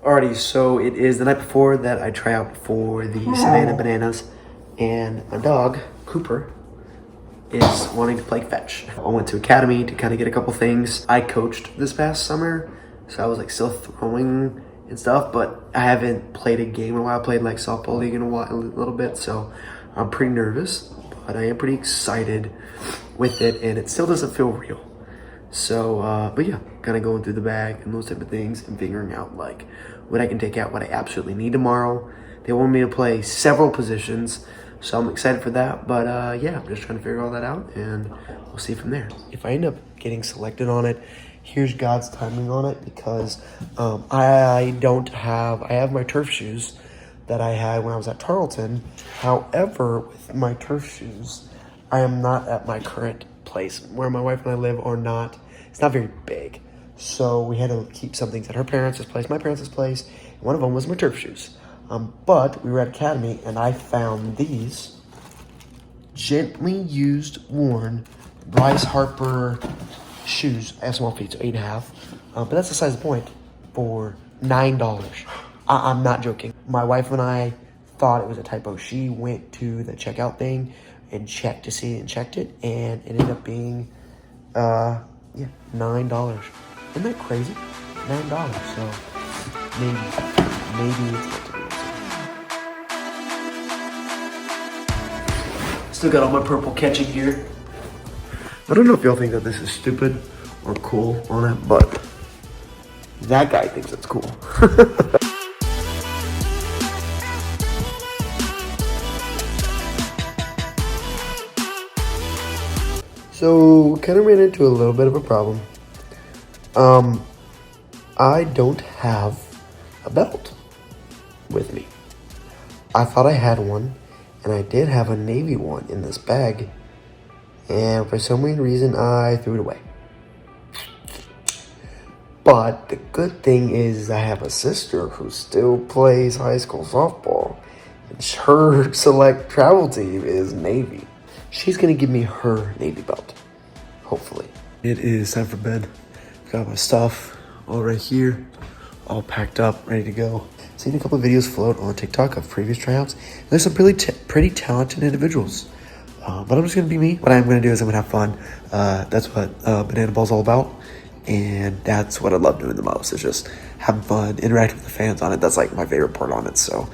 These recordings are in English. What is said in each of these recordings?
Alrighty, so it is the night before that I try out for the Savannah Bananas, and my dog, Cooper, is wanting to play fetch. I went to academy to kind of get a couple things. I coached this past summer, so I was like still throwing and stuff, but I haven't played a game in a while. I played like softball league in a while, a little bit, so I'm pretty nervous, but I am pretty excited with it, and it still doesn't feel real. So, but yeah, kind of going through the bag and those type of things and figuring out like what I can take out, what I absolutely need tomorrow. They want me to play several positions, so I'm excited for that. But yeah, I'm just trying to figure all that out, and we'll see from there. If I end up getting selected on it, here's God's timing on it, because I have my turf shoes that I had when I was at Tarleton. However, with my turf shoes, I am not at my current place where my wife and I live, or not. It's not very big, so we had to keep some things at her parents' place, my parents' place, and one of them was my turf shoes. But we were at academy, and I found these gently used, worn Bryce Harper shoes. I have small feet, so 8.5, but that's the size point, for $9. I'm not joking. My wife and I thought it was a typo. She went to the checkout thing and checked to see it and checked it, and it ended up being yeah, $9. Isn't that crazy? $9. So maybe it's meant to be. Still got all my purple catching here. I don't know if y'all think that this is stupid or cool on it, but that guy thinks it's cool. So, kind of ran into a little bit of a problem. I don't have a belt with me. I thought I had one, and I did have a navy one in this bag, and for some weird reason, I threw it away. But the good thing is I have a sister who still plays high school softball, and her select travel team is Navy. She's gonna give me her Navy belt, hopefully. It is time for bed. Got my stuff all right here, all packed up, ready to go. Seen a couple of videos float on TikTok of previous tryouts. There's some pretty talented individuals, but I'm just gonna be me. What I'm gonna do is I'm gonna have fun. That's what Banana Ball's all about, and that's what I love doing the most, is just having fun, interacting with the fans on it. That's like my favorite part on it. So,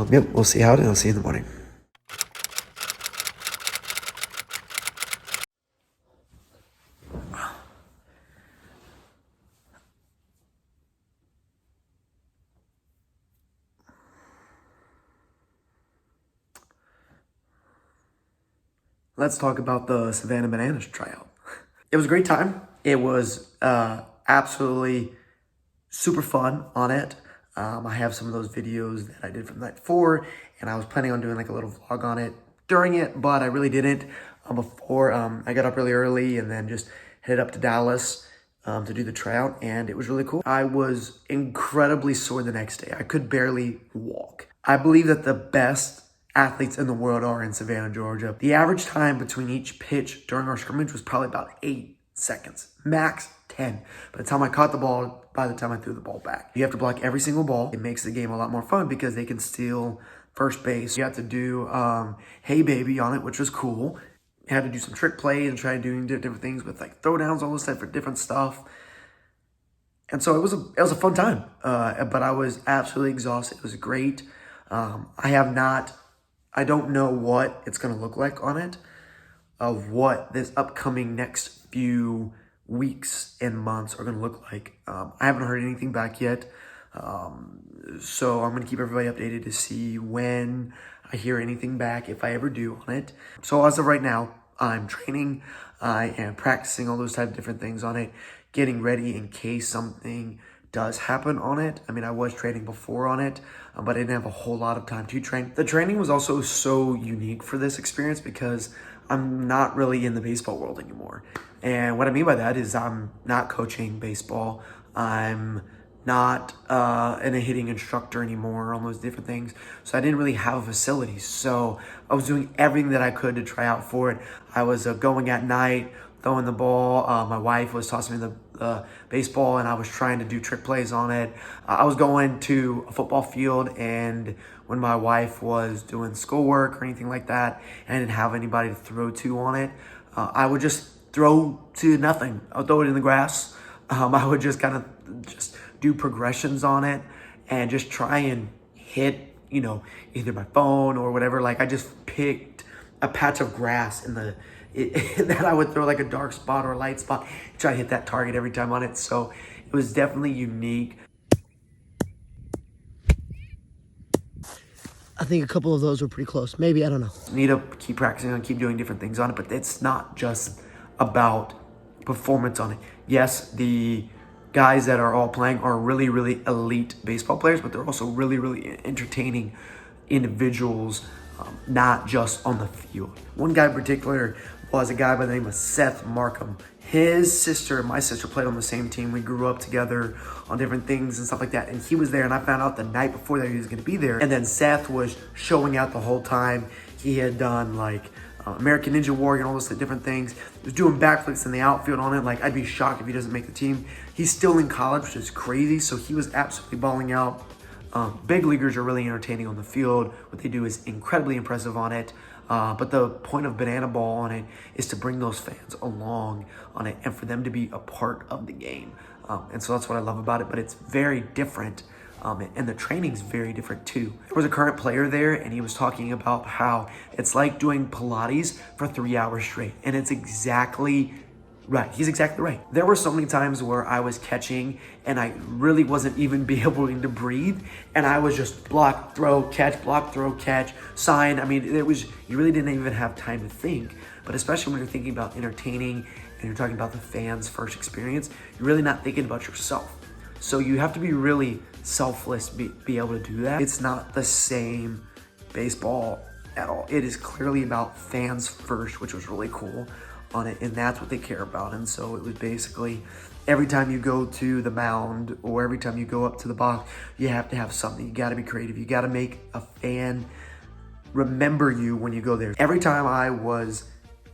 yep, we'll see how it is. I'll see you in the morning. Let's talk about the Savannah Bananas tryout. It was a great time. It was absolutely super fun on it. I have some of those videos that I did from the night before, and I was planning on doing like a little vlog on it during it, but I really didn't before. I got up really early and then just headed up to Dallas to do the tryout, and it was really cool. I was incredibly sore the next day. I could barely walk. I believe that the best athletes in the world are in Savannah, Georgia. The average time between each pitch during our scrimmage was probably about 8 seconds, max 10. By the time I caught the ball, by the time I threw the ball back. You have to block every single ball. It makes the game a lot more fun because they can steal first base. You have to do Hey Baby on it, which was cool. You had to do some trick plays and try doing different things with like throwdowns, all this type of different stuff. And so it was a fun time, but I was absolutely exhausted. It was great. I don't know what it's going to look like on it, of what this upcoming next few weeks and months are going to look like. I haven't heard anything back yet, so I'm going to keep everybody updated to see when I hear anything back, if I ever do on it. So as of right now, I'm training, I am practicing all those type of different things on it, getting ready in case something does happen on it. I mean, I was training before on it, but I didn't have a whole lot of time to train. The training was also so unique for this experience because I'm not really in the baseball world anymore. And what I mean by that is I'm not coaching baseball. I'm not a hitting instructor anymore, all those different things. So I didn't really have a facility. So I was doing everything that I could to try out for it. I was going at night, throwing the ball. My wife was tossing me the baseball, and I was trying to do trick plays on it. I was going to a football field, and when my wife was doing schoolwork or anything like that, and I didn't have anybody to throw to on it, I would just throw to nothing. I would throw it in the grass. I would just kind of just do progressions on it and just try and hit, either my phone or whatever. Like I just picked a patch of grass that I would throw like a dark spot or a light spot, try to hit that target every time on it. So it was definitely unique. I think a couple of those were pretty close. Maybe, I don't know. Need to keep practicing and keep doing different things on it, but it's not just about performance on it. Yes, the guys that are all playing are really, really elite baseball players, but they're also really, really entertaining individuals, not just on the field. One guy in particular was a guy by the name of Seth Markham. His sister and my sister played on the same team. We grew up together on different things and stuff like that. And he was there, and I found out the night before that he was going to be there. And then Seth was showing out the whole time. He had done like American Ninja Warrior and all those different things. He was doing backflips in the outfield on it. Like, I'd be shocked if he doesn't make the team. He's still in college, which is crazy. So he was absolutely balling out. Big leaguers are really entertaining on the field. What they do is incredibly impressive on it. But the point of Banana Ball on it is to bring those fans along on it and for them to be a part of the game. And so that's what I love about it, but it's very different. And the training's very different too. There was a current player there, and he was talking about how it's like doing Pilates for 3 hours straight. And it's exactly right. He's exactly right. There were so many times where I was catching and I really wasn't even be able to breathe. And I was just block, throw, catch, sign. I mean, you really didn't even have time to think. But especially when you're thinking about entertaining and you're talking about the fans' first experience, you're really not thinking about yourself. So you have to be really selfless, be able to do that. It's not the same baseball at all. It is clearly about fans first, which was really cool on it, and that's what they care about. And so it was basically every time you go to the mound or every time you go up to the box, you have to have something. You got to be creative. You got to make a fan remember you when you go there. Every time I was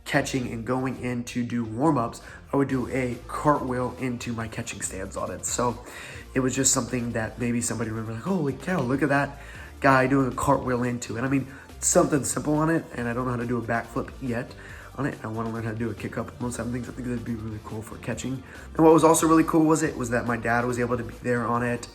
catching and going in to do warm-ups, I would do a cartwheel into my catching stands on it. So it was just something that maybe somebody remembered, like, holy cow, look at that guy doing a cartwheel into it. I mean, something simple on it, and I don't know how to do a backflip yet on it. I want to learn how to do a kick up and those type of things. I think that'd be really cool for catching. And what was also really cool was that my dad was able to be there on it.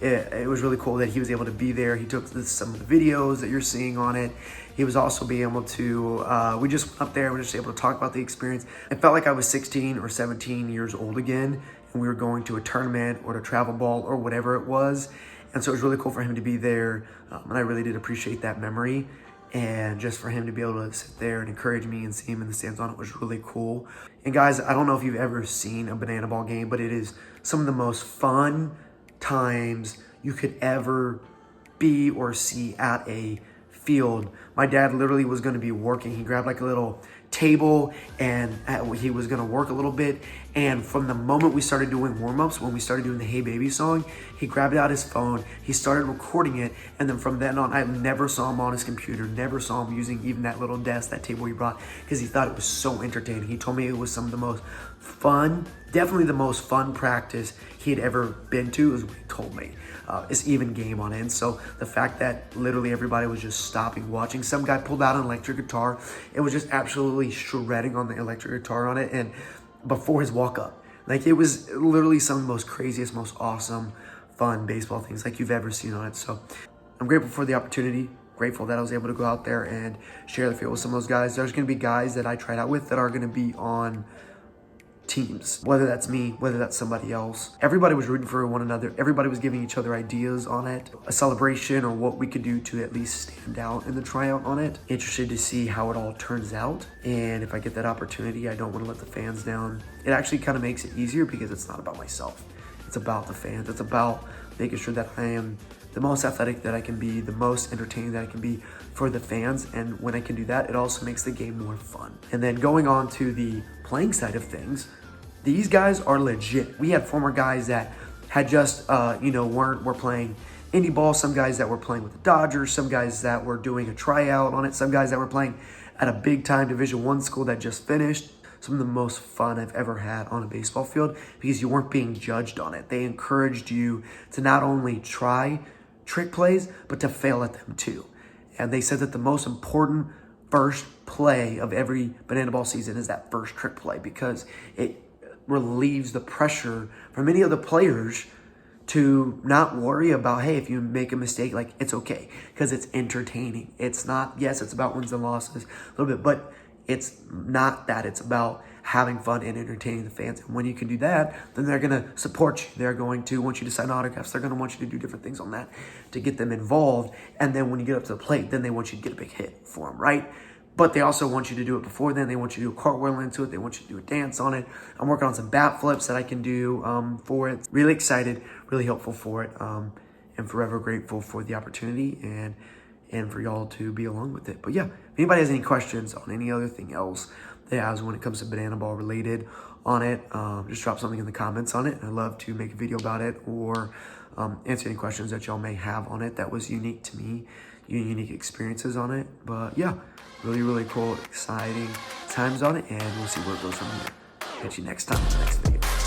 It was really cool that he was able to be there. He took some of the videos that you're seeing on it. He was also being able to, we just went up there, we were just able to talk about the experience. It felt like I was 16 or 17 years old again, and we were going to a tournament or to travel ball or whatever it was. And so it was really cool for him to be there, and I really did appreciate that memory. And just for him to be able to sit there and encourage me and see him in the stands on it was really cool. And guys, I don't know if you've ever seen a Banana Ball game, but it is some of the most fun times you could ever be or see at a field. My dad literally was going to be working. He grabbed like a little table and he was going to work a little bit. And from the moment we started doing warm-ups, when we started doing the Hey Baby song, he grabbed out his phone, he started recording it, and then from then on, I never saw him on his computer, never saw him using even that little desk, that table he brought, because he thought it was so entertaining. He told me it was some of the most fun, definitely the most fun practice he had ever been to, is what he told me. It's even game on it. And so the fact that literally everybody was just stopping, watching. Some guy pulled out an electric guitar. It was just absolutely shredding on the electric guitar on it. And before his walk up, like, it was literally some of the most craziest, most awesome, fun baseball things like you've ever seen on it. So I'm grateful for the opportunity. Grateful that I was able to go out there and share the field with some of those guys. There's going to be guys that I tried out with that are going to be on teams, whether that's me, whether that's somebody else. Everybody was rooting for one another. Everybody was giving each other ideas on it, a celebration or what we could do to at least stand out in the tryout on it. Interested to see how it all turns out, and if I get that opportunity, I don't want to let the fans down. It actually kind of makes it easier because it's not about myself. It's about the fans. It's about making sure that I am the most athletic that I can be, the most entertaining that I can be for the fans. And when I can do that, it also makes the game more fun. And then going on to the playing side of things, these guys are legit. We had former guys that had just, were playing indie ball, some guys that were playing with the Dodgers, some guys that were doing a tryout on it, some guys that were playing at a big time Division I school that just finished, some of the most fun I've ever had on a baseball field because you weren't being judged on it. They encouraged you to not only try trick plays, but to fail at them too. And they said that the most important first play of every banana ball season is that first trick play because it relieves the pressure from any of the players to not worry about, hey, if you make a mistake, like, it's okay because it's entertaining. It's not, yes, it's about wins and losses a little bit, but it's not that. It's about having fun and entertaining the fans. And when you can do that, then they're going to support you. They're going to want you to sign autographs. They're going to want you to do different things on that to get them involved. And then when you get up to the plate, then they want you to get a big hit for them, right? But they also want you to do it before then. They want you to do a cartwheel into it. They want you to do a dance on it. I'm working on some bat flips that I can do for it. Really excited, really hopeful for it, and forever grateful for the opportunity and for y'all to be along with it. But yeah, if anybody has any questions on any other thing else they has when it comes to banana ball related on it, just drop something in the comments on it. I'd love to make a video about it or answer any questions that y'all may have on it that was unique to me, unique experiences on it. But yeah, really, really cool, exciting times on it, and we'll see where it goes from here. Catch you next time in the next video.